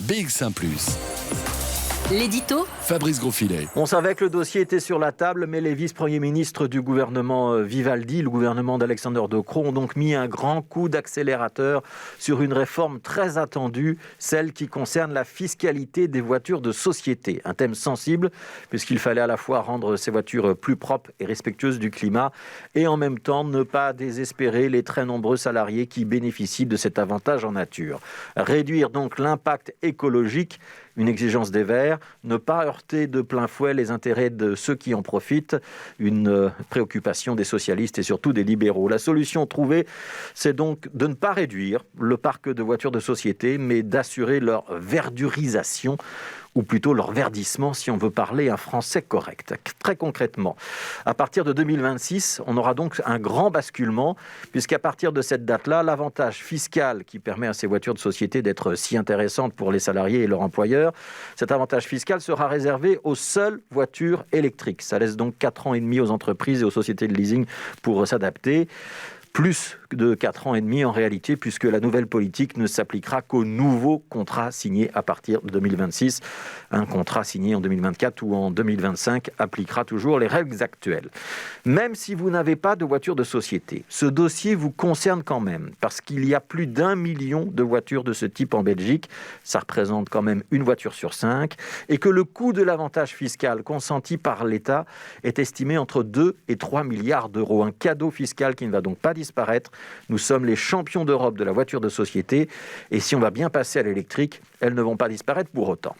BX1 ⁇ L'édito Fabrice Grosfilet. On savait que le dossier était sur la table, mais les vice-premiers ministres du gouvernement Vivaldi, le gouvernement d'Alexander De Croo, ont donc mis un grand coup d'accélérateur sur une réforme très attendue, celle qui concerne la fiscalité des voitures de société. Un thème sensible, puisqu'il fallait à la fois rendre ces voitures plus propres et respectueuses du climat, et en même temps ne pas désespérer les très nombreux salariés qui bénéficient de cet avantage en nature. Réduire donc l'impact écologique, une exigence des Verts, ne pas heurter de plein fouet les intérêts de ceux qui en profitent, une préoccupation des socialistes et surtout des libéraux. La solution trouvée, c'est donc de ne pas réduire le parc de voitures de société, mais d'assurer leur verdurisation, ou plutôt leur verdissement, si on veut parler un français correct. Très concrètement, à partir de 2026, on aura donc un grand basculement, puisqu'à partir de cette date-là, l'avantage fiscal qui permet à ces voitures de société d'être si intéressantes pour les salariés et leurs employeurs, cet avantage fiscal sera réservé aux seules voitures électriques. Ça laisse donc 4 ans et demi aux entreprises et aux sociétés de leasing pour s'adapter. Plus de 4 ans et demi en réalité, puisque la nouvelle politique ne s'appliquera qu'aux nouveaux contrats signés à partir de 2026. Un contrat signé en 2024 ou en 2025 appliquera toujours les règles actuelles. Même si vous n'avez pas de voiture de société, ce dossier vous concerne quand même, parce qu'il y a plus d'1 million de voitures de ce type en Belgique. Ça représente quand même une voiture sur 5, et que le coût de l'avantage fiscal consenti par l'État est estimé entre 2 et 3 milliards d'euros. Un cadeau fiscal qui ne va donc pas disparaître. Nous sommes les champions d'Europe de la voiture de société, et si on va bien passer à l'électrique, elles ne vont pas disparaître pour autant.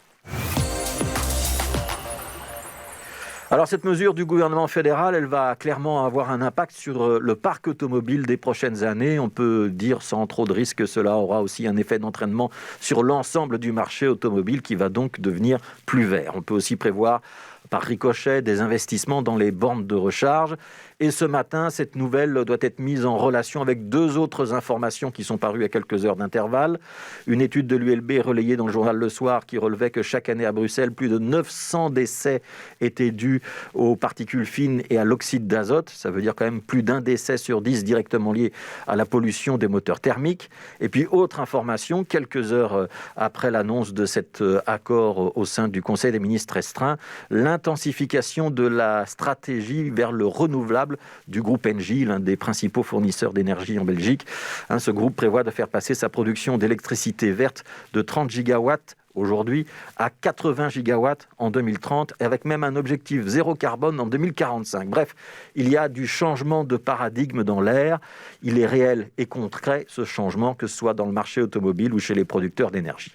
Alors cette mesure du gouvernement fédéral, elle va clairement avoir un impact sur le parc automobile des prochaines années. On peut dire sans trop de risque que cela aura aussi un effet d'entraînement sur l'ensemble du marché automobile qui va donc devenir plus vert. On peut aussi prévoir par ricochet des investissements dans les bornes de recharge. Et ce matin, cette nouvelle doit être mise en relation avec 2 autres informations qui sont parues à quelques heures d'intervalle. Une étude de l'ULB relayée dans le journal Le Soir qui relevait que chaque année à Bruxelles, plus de 900 décès étaient dus aux particules fines et à l'oxyde d'azote. Ça veut dire quand même plus d'un décès sur 10 directement lié à la pollution des moteurs thermiques. Et puis autre information, quelques heures après l'annonce de cet accord au sein du Conseil des ministres restreint, l'intensification de la stratégie vers le renouvelable du groupe Engie, l'un des principaux fournisseurs d'énergie en Belgique. Ce groupe prévoit de faire passer sa production d'électricité verte de 30 gigawatts aujourd'hui à 80 gigawatts en 2030, avec même un objectif zéro carbone en 2045. Bref, il y a du changement de paradigme dans l'air. Il est réel et concret, ce changement, que ce soit dans le marché automobile ou chez les producteurs d'énergie.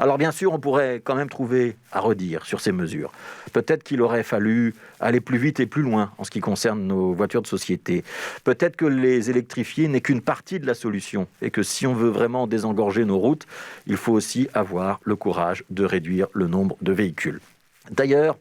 Alors bien sûr, on pourrait quand même trouver à redire sur ces mesures. Peut-être qu'il aurait fallu aller plus vite et plus loin en ce qui concerne nos voitures de société. Peut-être que les électrifier n'est qu'une partie de la solution et que si on veut vraiment désengorger nos routes, il faut aussi avoir le courage de réduire le nombre de véhicules. D'ailleurs,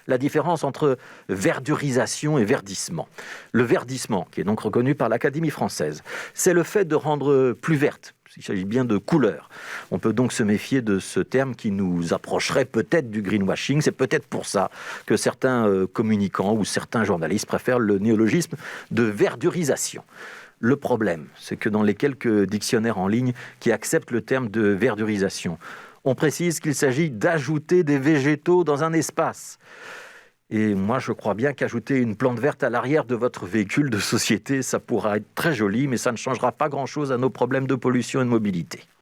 la différence entre verdurisation et verdissement. Le verdissement, qui est donc reconnu par l'Académie française, c'est le fait de rendre plus verte. Il s'agit bien de couleur. On peut donc se méfier de ce terme qui nous approcherait peut-être du greenwashing. C'est peut-être pour ça que certains communicants ou certains journalistes préfèrent le néologisme de verdurisation. Le problème, c'est que dans les quelques dictionnaires en ligne qui acceptent le terme de verdurisation, on précise qu'il s'agit d'ajouter des végétaux dans un espace. Et moi, je crois bien qu'ajouter une plante verte à l'arrière de votre véhicule de société, ça pourra être très joli, mais ça ne changera pas grand-chose à nos problèmes de pollution et de mobilité.